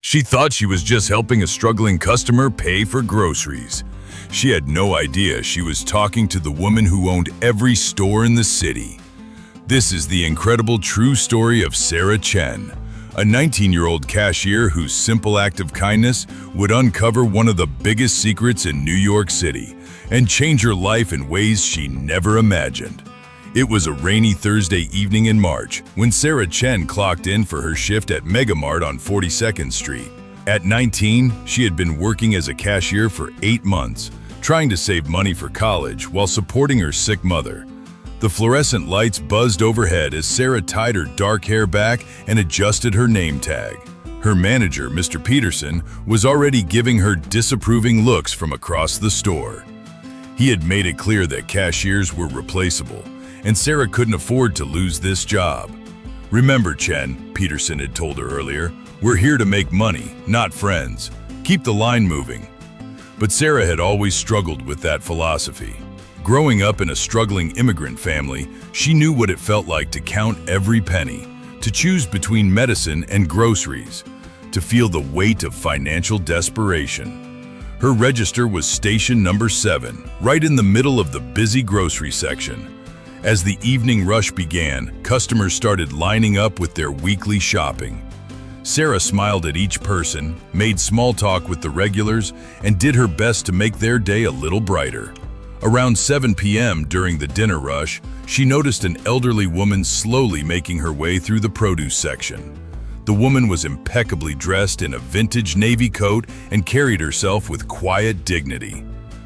She thought she was just helping a struggling customer pay for groceries. She had no idea she was talking to the woman who owned every store in the city. This is the incredible true story of Sarah Chen, a 19-year-old cashier whose simple act of kindness would uncover one of the biggest secrets in New York City and change her life in ways she never imagined. It was a rainy Thursday evening in March when Sarah Chen clocked in for her shift at Megamart on 42nd Street. At 19, she had been working as a cashier for 8 months, trying to save money for college while supporting her sick mother. The fluorescent lights buzzed overhead as Sarah tied her dark hair back and adjusted her name tag. Her manager, Mr. Peterson, was already giving her disapproving looks from across the store. He had made it clear that cashiers were replaceable, and Sarah couldn't afford to lose this job. "Remember, Chen," Peterson had told her earlier, "we're here to make money, not friends. Keep the line moving." But Sarah had always struggled with that philosophy. Growing up in a struggling immigrant family, she knew what it felt like to count every penny, to choose between medicine and groceries, to feel the weight of financial desperation. Her register was station number 7, right in the middle of the busy grocery section. As the evening rush began, customers started lining up with their weekly shopping. Sarah smiled at each person, made small talk with the regulars, and did her best to make their day a little brighter. Around 7 p.m. during the dinner rush, she noticed an elderly woman slowly making her way through the produce section. The woman was impeccably dressed in a vintage navy coat and carried herself with quiet dignity.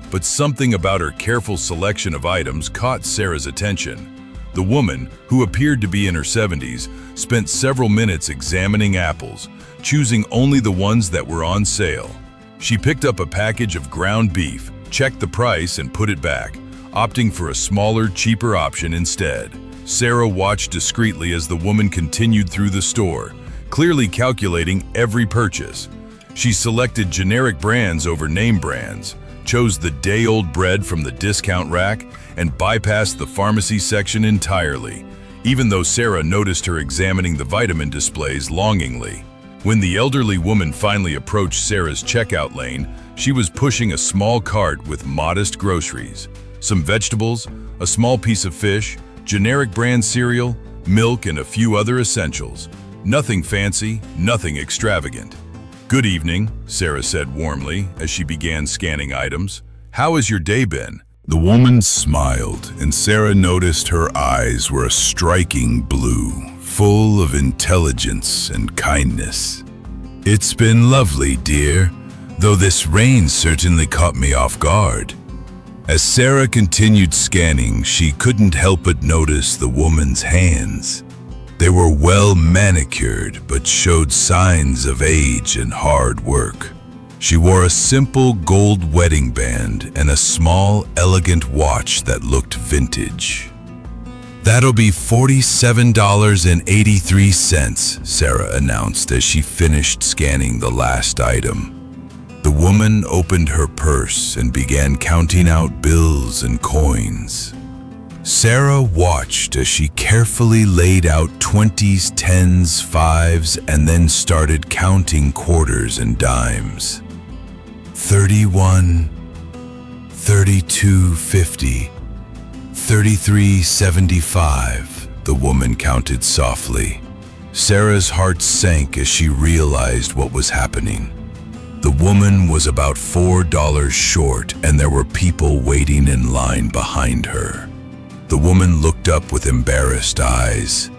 But something about her careful selection of items caught Sarah's attention. The woman, who appeared to be in her 70s, spent several minutes examining apples, choosing only the ones that were on sale. She picked up a package of ground beef, checked the price, and put it back, opting for a smaller, cheaper option instead. Sarah watched discreetly as the woman continued through the store, clearly calculating every purchase. She selected generic brands over name brands, chose the day-old bread from the discount rack, and bypassed the pharmacy section entirely, even though Sarah noticed her examining the vitamin displays longingly. When the elderly woman finally approached Sarah's checkout lane, she was pushing a small cart with modest groceries, some vegetables, a small piece of fish, generic brand cereal, milk, and a few other essentials. Nothing fancy, nothing extravagant. "Good evening," Sarah said warmly as she began scanning items. "How has your day been?" The woman smiled, and Sarah noticed her eyes were a striking blue, full of intelligence and kindness. "It's been lovely, dear, though this rain certainly caught me off guard." As Sarah continued scanning, she couldn't help but notice the woman's hands. They were well manicured, but showed signs of age and hard work. She wore a simple gold wedding band and a small, elegant watch that looked vintage. "That'll be $47.83, Sarah announced as she finished scanning the last item. The woman opened her purse and began counting out bills and coins. Sarah watched as she carefully laid out 20s, 10s, 5s, and then started counting quarters and dimes. 31, 32.50, 33.75, the woman counted softly. Sarah's heart sank as she realized what was happening. The woman was about $4 short, and there were people waiting in line behind her. The woman looked up with embarrassed eyes.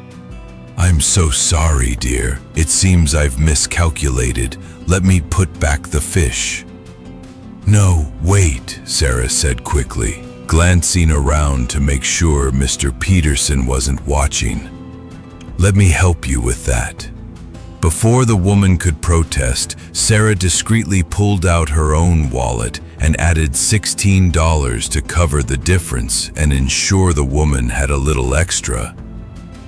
"I'm so sorry, dear. It seems I've miscalculated. Let me put back the fish." "No, wait," Sarah said quickly, glancing around to make sure Mr. Peterson wasn't watching. "Let me help you with that." Before the woman could protest, Sarah discreetly pulled out her own wallet and added $16 to cover the difference and ensure the woman had a little extra.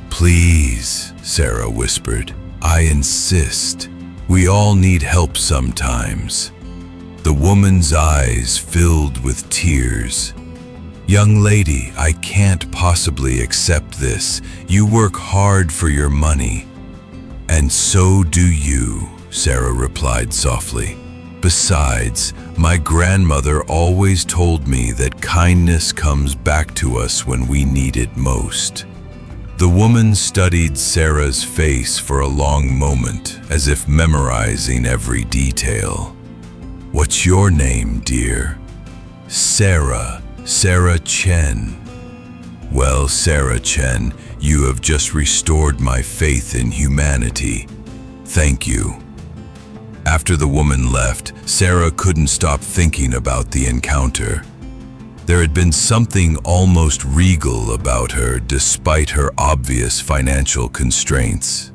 "Please," Sarah whispered, "I insist. We all need help sometimes." The woman's eyes filled with tears. "Young lady, I can't possibly accept this. You work hard for your money." "And so do you," Sarah replied softly. "Besides, my grandmother always told me that kindness comes back to us when we need it most." The woman studied Sarah's face for a long moment, as if memorizing every detail. "What's your name, dear?" "Sarah Chen." "Well, Sarah Chen, you have just restored my faith in humanity. Thank you." After the woman left, Sarah couldn't stop thinking about the encounter. There had been something almost regal about her despite her obvious financial constraints.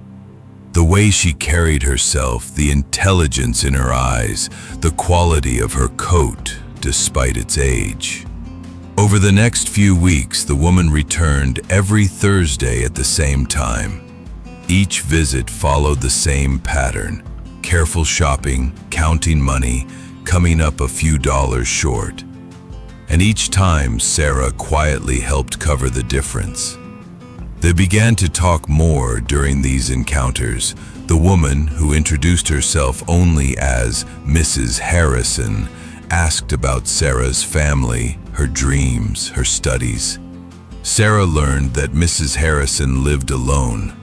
The way she carried herself, the intelligence in her eyes, the quality of her coat despite its age. Over the next few weeks, the woman returned every Thursday at the same time. Each visit followed the same pattern: careful shopping, counting money, coming up a few dollars short. And each time, Sarah quietly helped cover the difference. They began to talk more during these encounters. The woman, who introduced herself only as Mrs. Harrison, asked about Sarah's family, her dreams, her studies. Sarah learned that Mrs. Harrison lived alone,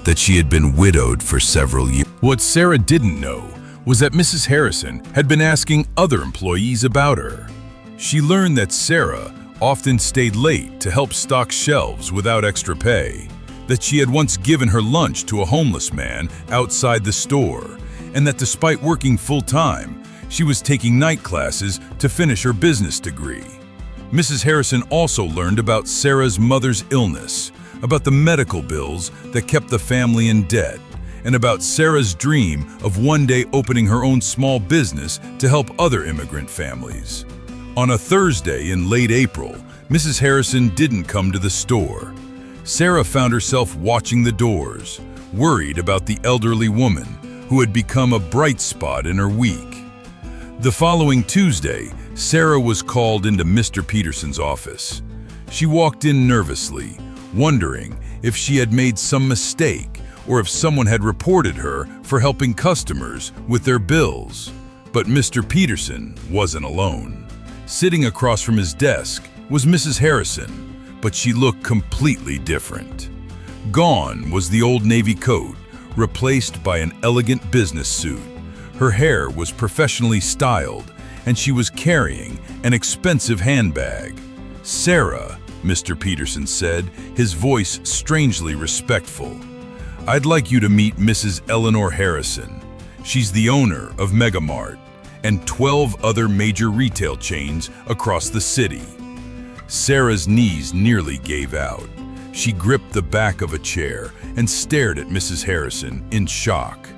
that she had been widowed for several years. What Sarah didn't know was that Mrs. Harrison had been asking other employees about her. She learned that Sarah often stayed late to help stock shelves without extra pay, that she had once given her lunch to a homeless man outside the store, and that despite working full-time, she was taking night classes to finish her business degree. Mrs. Harrison also learned about Sarah's mother's illness, about the medical bills that kept the family in debt, and about Sarah's dream of one day opening her own small business to help other immigrant families. On a Thursday in late April, Mrs. Harrison didn't come to the store. Sarah found herself watching the doors, worried about the elderly woman who had become a bright spot in her week. The following Tuesday, Sarah was called into Mr. Peterson's office. She walked in nervously, wondering if she had made some mistake or if someone had reported her for helping customers with their bills. But Mr. Peterson wasn't alone. Sitting across from his desk was Mrs. Harrison, but she looked completely different. Gone was the old navy coat, replaced by an elegant business suit. Her hair was professionally styled, and she was carrying an expensive handbag. "Sarah," Mr. Peterson said, his voice strangely respectful. "I'd like you to meet Mrs. Eleanor Harrison. She's the owner of Megamart and 12 other major retail chains across the city." Sarah's knees nearly gave out. She gripped the back of a chair and stared at Mrs. Harrison in shock.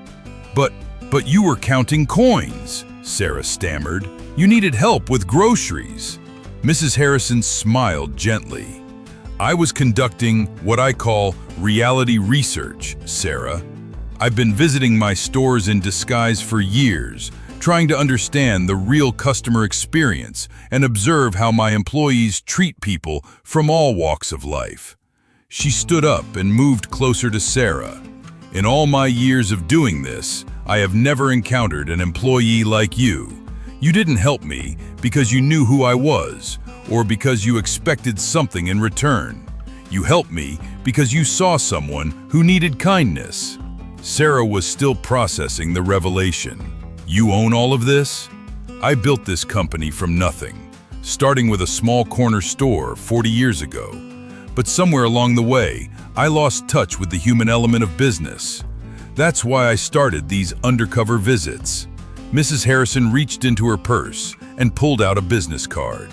But you were counting coins," Sarah stammered. "You needed help with groceries." Mrs. Harrison smiled gently. "I was conducting what I call reality research, Sarah. I've been visiting my stores in disguise for years, trying to understand the real customer experience and observe how my employees treat people from all walks of life." She stood up and moved closer to Sarah. "In all my years of doing this, I have never encountered an employee like you. You didn't help me because you knew who I was, or because you expected something in return. You helped me because you saw someone who needed kindness." Sarah was still processing the revelation. "You own all of this?" "I built this company from nothing, starting with a small corner store 40 years ago. But somewhere along the way, I lost touch with the human element of business. That's why I started these undercover visits." Mrs. Harrison reached into her purse and pulled out a business card.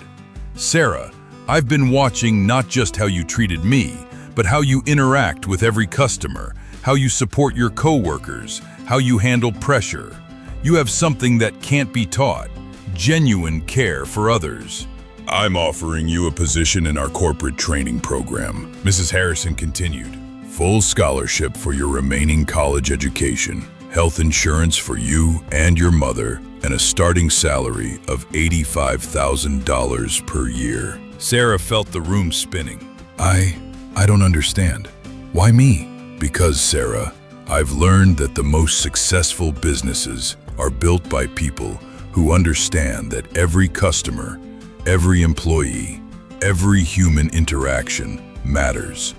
"Sarah, I've been watching not just how you treated me, but how you interact with every customer, how you support your coworkers, how you handle pressure. You have something that can't be taught: genuine care for others." "I'm offering you a position in our corporate training program," Mrs. Harrison continued. "Full scholarship for your remaining college education, health insurance for you and your mother, and a starting salary of $85,000 per year." Sarah felt the room spinning. I don't understand. Why me?" "Because, Sarah, I've learned that the most successful businesses are built by people who understand that every customer, every employee, every human interaction matters.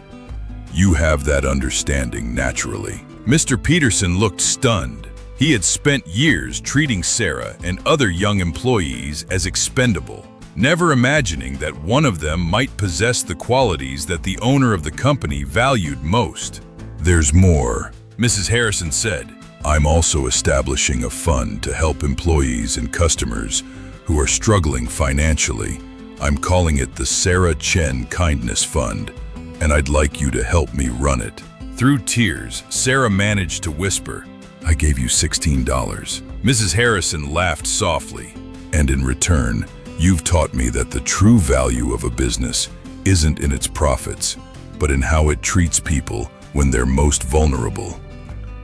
You have that understanding naturally. Mr. Peterson looked stunned. He had spent years treating Sarah and other young employees as expendable, never imagining that one of them might possess the qualities that the owner of the company valued most. There's more, Mrs. Harrison said. I'm also establishing a fund to help employees and customers who are struggling financially. I'm calling it the Sarah Chen Kindness Fund, and I'd like you to help me run it. Through tears, Sarah managed to whisper, I gave you $16. Mrs. Harrison laughed softly. And in return, you've taught me that the true value of a business isn't in its profits, but in how it treats people when they're most vulnerable.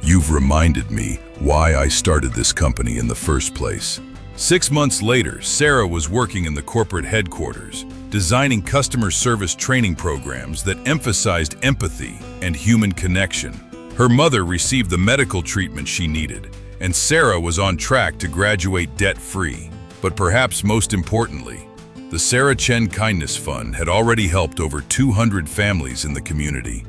You've reminded me why I started this company in the first place. 6 months later, Sarah was working in the corporate headquarters, designing customer service training programs that emphasized empathy and human connection. Her mother received the medical treatment she needed, and Sarah was on track to graduate debt-free. But perhaps most importantly, the Sarah Chen Kindness Fund had already helped over 200 families in the community,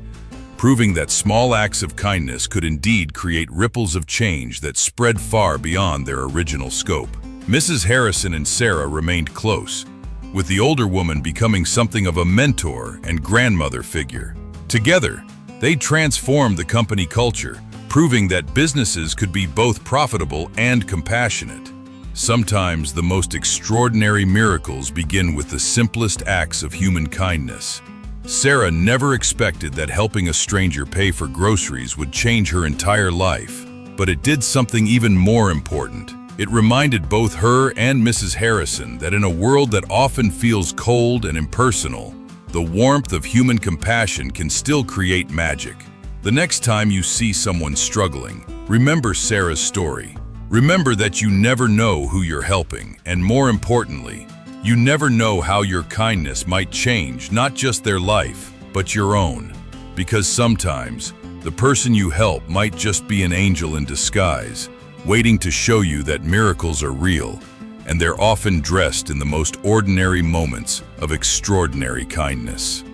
proving that small acts of kindness could indeed create ripples of change that spread far beyond their original scope. Mrs. Harrison and Sarah remained close, with the older woman becoming something of a mentor and grandmother figure. Together, they transformed the company culture, proving that businesses could be both profitable and compassionate. Sometimes the most extraordinary miracles begin with the simplest acts of human kindness. Sarah never expected that helping a stranger pay for groceries would change her entire life, but it did something even more important. It reminded both her and Mrs. Harrison that in a world that often feels cold and impersonal, the warmth of human compassion can still create magic. The next time you see someone struggling, remember Sarah's story. Remember that you never know who you're helping, and more importantly, you never know how your kindness might change not just their life, but your own. Because sometimes, the person you help might just be an angel in disguise, waiting to show you that miracles are real, and they're often dressed in the most ordinary moments of extraordinary kindness.